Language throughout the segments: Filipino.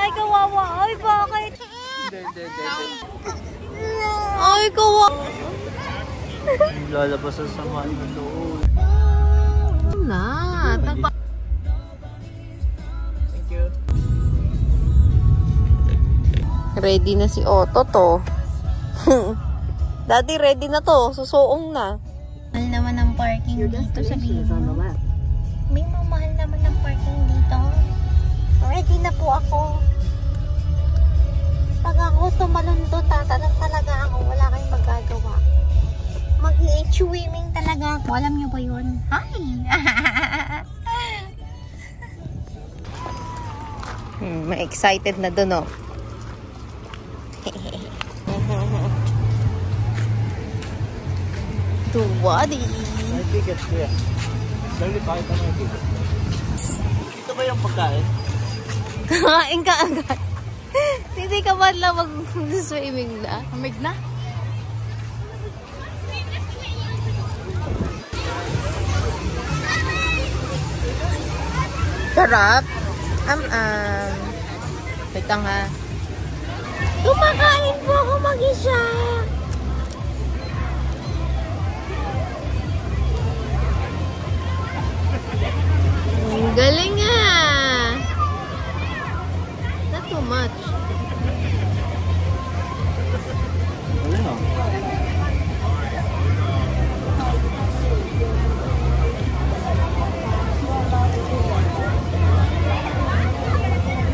Ay, kawawa. Ay, bakit? Hindi. Ay, kawawa. Lalabas ang sama ng loob. Thank you. Ready na si Otto to. Daddy, ready na to. Susuong na. Mahal naman ang parking dito, sabihin mo. May mamahal naman ang parking dito. Ready na po ako. Pag ako tumalon to, tatanong talaga ako. Wala kayong magagawa. Mag-i-swimming talaga ako. Alam niyo ba yun? Hi! May excited na dun, oh. Duwadi! May ticket kuya. Dali pakita mo yung ticket. Dito ba yung pagkain? Kakain ka agad. Hindi ka man lang mag-swimming na. Amig na? Sarap. Wait lang ha. Kumakain po ako mag-isa. Ang galing nga. Not too much. Wala na.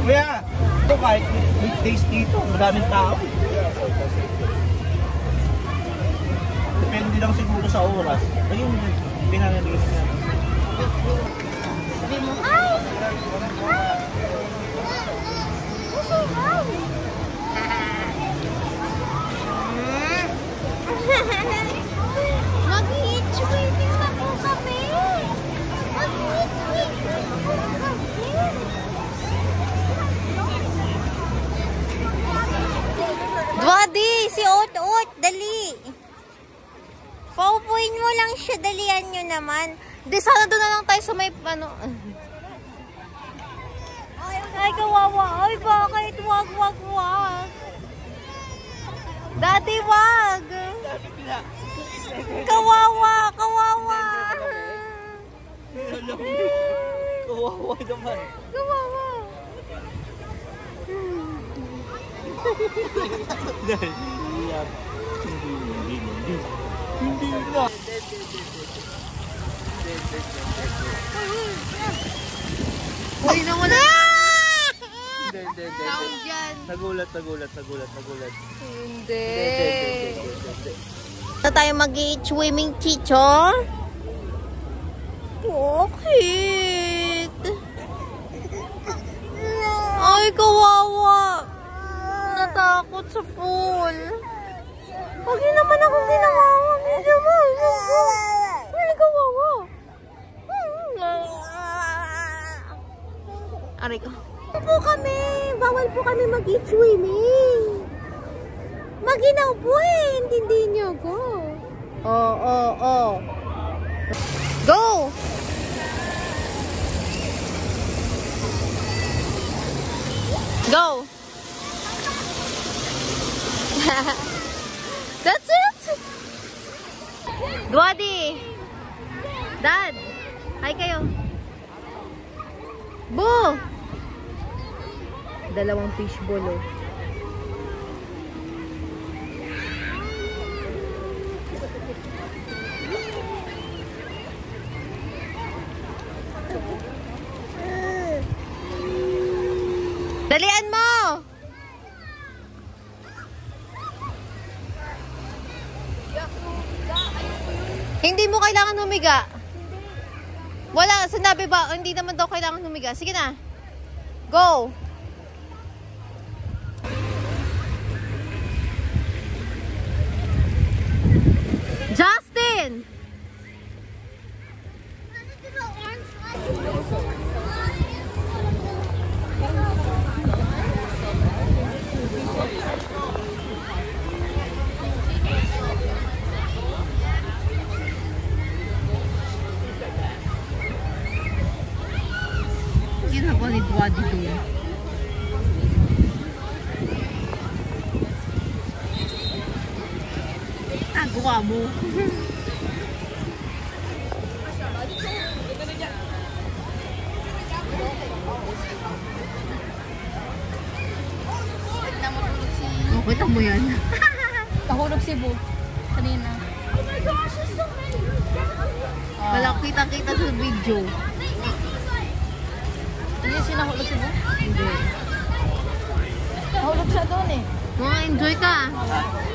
Kuya, ito kahit weekdays dito, maraming tao. Depende lang siguro sa oras. Ayun, pinanalinis niya. Sabi mo, hi! Hi! Say hi! Mag-i-swimming na po kami! Mag-i-swimming na po kami! Dwadi! Si Ot-Ot! Dali! Paupuin mo lang siya. Dalian nyo naman. Di, sana doon na lang tayo sa may, ano. Ay, kawawa. Ay, bakit? Wag. Daddy, wag. Kawawa. Kawawa naman. Kawawa. Hindi na. Uy, nawala! Hindi. Sound dyan. Nagulat. Hindi. Na tayo mag-i-swimming, Chicho? Bakit? Ay, kawawa. Natakot sa pool. Huwag yun naman akong ginawawa. Ay, kawawa. Aray ko. Po kami. Bawal po kami mag-swimming. Maginaw po eh. Hindi niyo ko. Oh. Go! Go! That's it! Dwadi! Dad! Hi kayo! Bo! Dalawang fishbowl, oh. Dalian mo! Hindi mo kailangan humiga. Wala, sinabi ba? Hindi naman daw kailangan humiga. Sige na. Go! Justin! Ginagawa ni Dwadi doon. Mukha mo. Kita mo yan. Nahulog si Bu. Kanina. Oh my gosh, there's so many. Wala kita-kita sa video. Hindi siya nahulog si Bu? Hindi. Nahulog siya doon eh. Mukhang enjoy ka.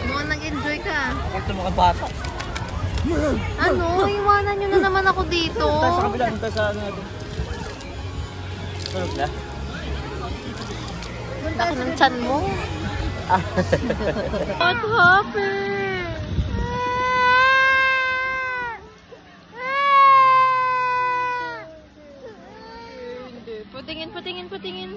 Mukhang nag-enjoy ka. Ito mga bata. Ano? Iwanan nyo na naman ako dito. Tayo sa kabila, tayo sa ano natin. Tulog na? Laki ng tiyan mo. What happened? Patingin, patingin, patingin.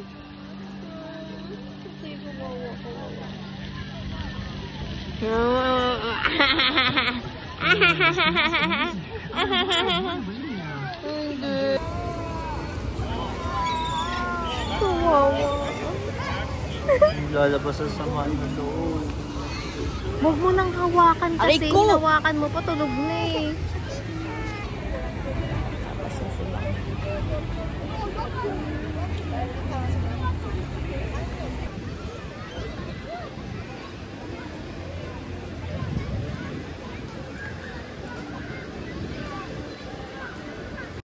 Hindi. Kawawa. Lalabas sa sama ng loob. Huwag mo nang hawakan kasi hinawakan mo pa tulog na eh.